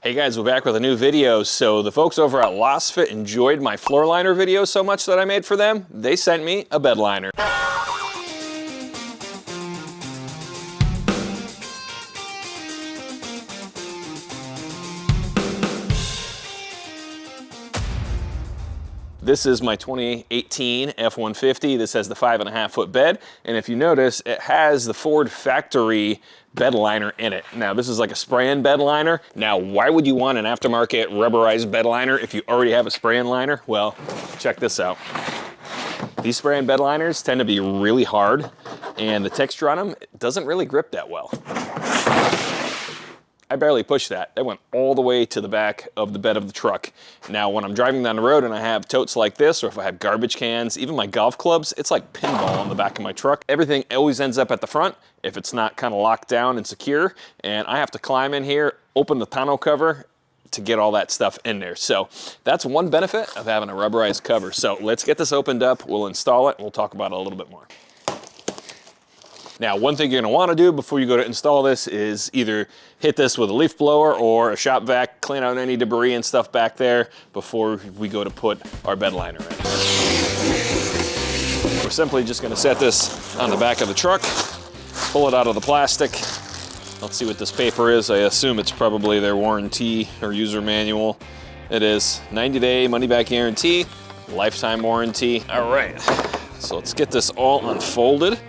Hey guys, we're back with a new video. So the folks over at Lasfit enjoyed my floor liner video so much that I made for them, they sent me a bed liner. This is my 2018 F-150. This has the 5.5 foot bed. And if you notice, it has the Ford factory bed liner in it. Now, this is like a spray-in bed liner. Now, why would you want an aftermarket rubberized bed liner if you already have a spray-in liner? Well, check this out. These spray-in bed liners tend to be really hard, and the texture on them doesn't really grip that well. I barely pushed that. That went all the way to the back of the bed of the truck. Now, when I'm driving down the road and I have totes like this, or if I have garbage cans, even my golf clubs, it's like pinball on the back of my truck. Everything always ends up at the front if it's not kind of locked down and secure, and I have to climb in here, open the tonneau cover to get all that stuff in there. So that's one benefit of having a rubberized cover. So let's get this opened up, we'll install it, and we'll talk about it a little bit more. Now, one thing you're gonna wanna do before you go to install this is either hit this with a leaf blower or a shop vac, clean out any debris and stuff back there before we go to put our bed liner in. We're simply just gonna set this on the back of the truck, pull it out of the plastic. Let's see what this paper is. I assume it's probably their warranty or user manual. It is 90-day money-back guarantee, lifetime warranty. All right, so let's get this all unfolded.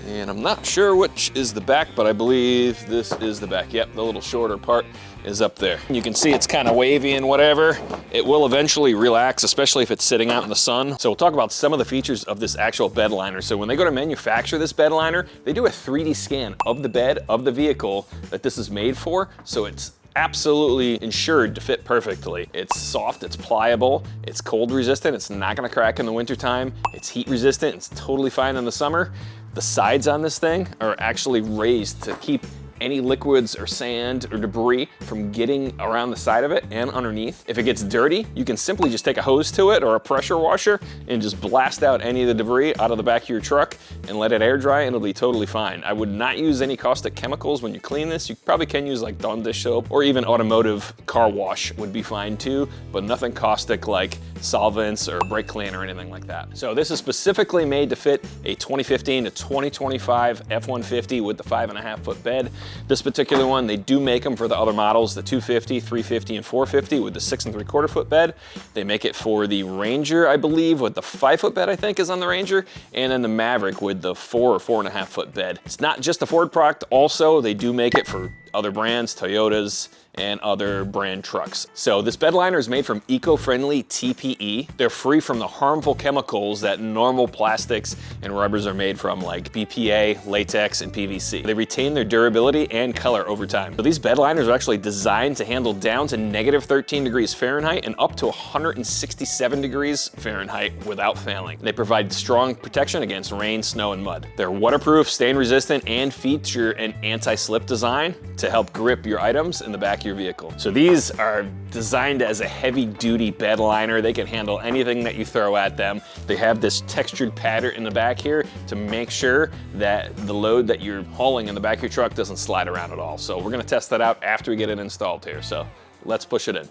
And I'm not sure which is the back, but I believe this is the back. Yep, the little shorter part is up there. You can see it's kind of wavy and whatever. It will eventually relax, especially if it's sitting out in the sun. So we'll talk about some of the features of this actual bed liner. So when they go to manufacture this bed liner, they do a 3D scan of the bed, of the vehicle that this is made for. So it's absolutely ensured to fit perfectly. It's soft, it's pliable, it's cold resistant, it's not gonna crack in the wintertime, it's heat resistant, it's totally fine in the summer. The sides on this thing are actually raised to keep any liquids or sand or debris from getting around the side of it and underneath. If it gets dirty, you can simply just take a hose to it or a pressure washer and just blast out any of the debris out of the back of your truck and let it air dry and it'll be totally fine. I would not use any caustic chemicals when you clean this. You probably can use like Dawn dish soap or even automotive car wash would be fine too, but nothing caustic like solvents or brake cleaner or anything like that. So this is specifically made to fit a 2015 to 2025 F-150 with the 5.5 foot bed. This particular one, they do make them for the other models, the 250, 350, and 450 with the 6.75 foot bed. They make it for the Ranger, I believe, with the 5 foot bed, I think, is on the Ranger, and then the Maverick with the 4 or 4.5 foot bed. It's not just a Ford product, also, they do make it for other brands, Toyotas, and other brand trucks. So this bed liner is made from eco-friendly TPE. They're free from the harmful chemicals that normal plastics and rubbers are made from, like BPA, latex, and PVC. They retain their durability and color over time. So these bed liners are actually designed to handle down to -13 degrees Fahrenheit and up to 167 degrees Fahrenheit without failing. They provide strong protection against rain, snow, and mud. They're waterproof, stain resistant, and feature an anti-slip design to help grip your items in the back of your vehicle. So these are designed as a heavy-duty bed liner. They can handle anything that you throw at them. They have this textured pattern in the back here to make sure that the load that you're hauling in the back of your truck doesn't slide around at all. So we're gonna test that out after we get it installed here. So let's push it in.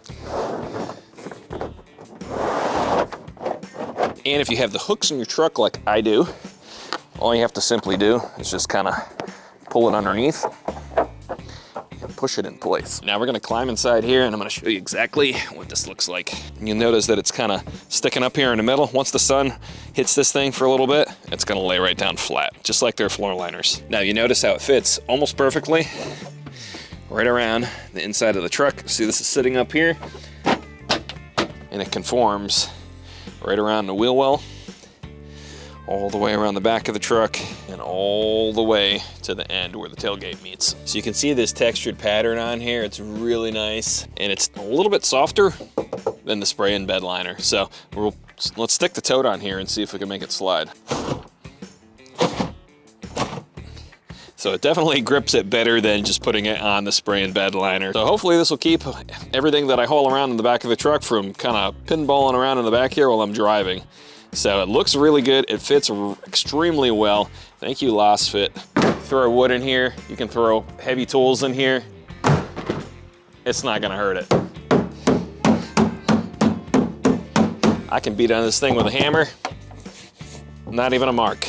And if you have the hooks in your truck like I do, all you have to simply do is just kind of pull it underneath and push it in place. Now we're gonna climb inside here and I'm gonna show you exactly what this looks like. You'll notice that it's kind of sticking up here in the middle. Once the sun hits this thing for a little bit, it's gonna lay right down flat, just like their floor liners. Now you notice how it fits almost perfectly right around the inside of the truck. See, this is sitting up here and it conforms right around the wheel well, all the way around the back of the truck and all the way to the end where the tailgate meets. So you can see this textured pattern on here. It's really nice and it's a little bit softer than the spray-in bed liner. So let's stick the tote on here and see if we can make it slide. So it definitely grips it better than just putting it on the spray-in bed liner. So hopefully this will keep everything that I haul around in the back of the truck from kind of pinballing around in the back here while I'm driving. So it looks really good. It fits extremely well. Thank you, Lasfit. Throw wood in here. You can throw heavy tools in here. it's not gonna hurt it. I can beat on this thing with a hammer, not even a mark.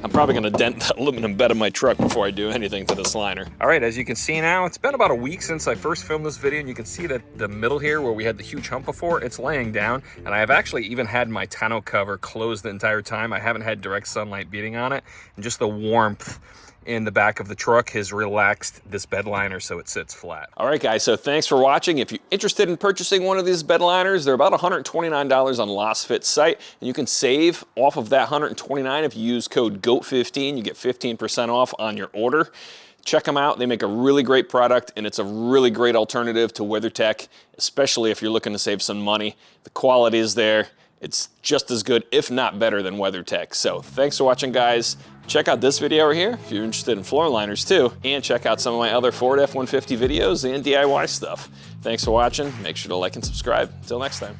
I'm probably gonna dent the aluminum bed of my truck before I do anything to this liner. All right, as you can see now, it's been about a week since I first filmed this video, and you can see that the middle here where we had the huge hump before, it's laying down, and I have actually even had my tonneau cover closed the entire time. I haven't had direct sunlight beating on it, and just the warmth in the back of the truck has relaxed this bed liner so it sits flat. All right, guys, so thanks for watching. If you're interested in purchasing one of these bed liners, they're about $129 on Lasfit's site, and you can save off of that $129 if you use code GOAT15. You get 15% off on your order. Check them out. They make a really great product, and it's a really great alternative to WeatherTech, especially if you're looking to save some money. The quality is there. It's just as good, if not better, than WeatherTech. So thanks for watching, guys. Check out this video over here if you're interested in floor liners too, and check out some of my other Ford F-150 videos and DIY stuff. Thanks for watching. Make sure to like and subscribe. Until next time.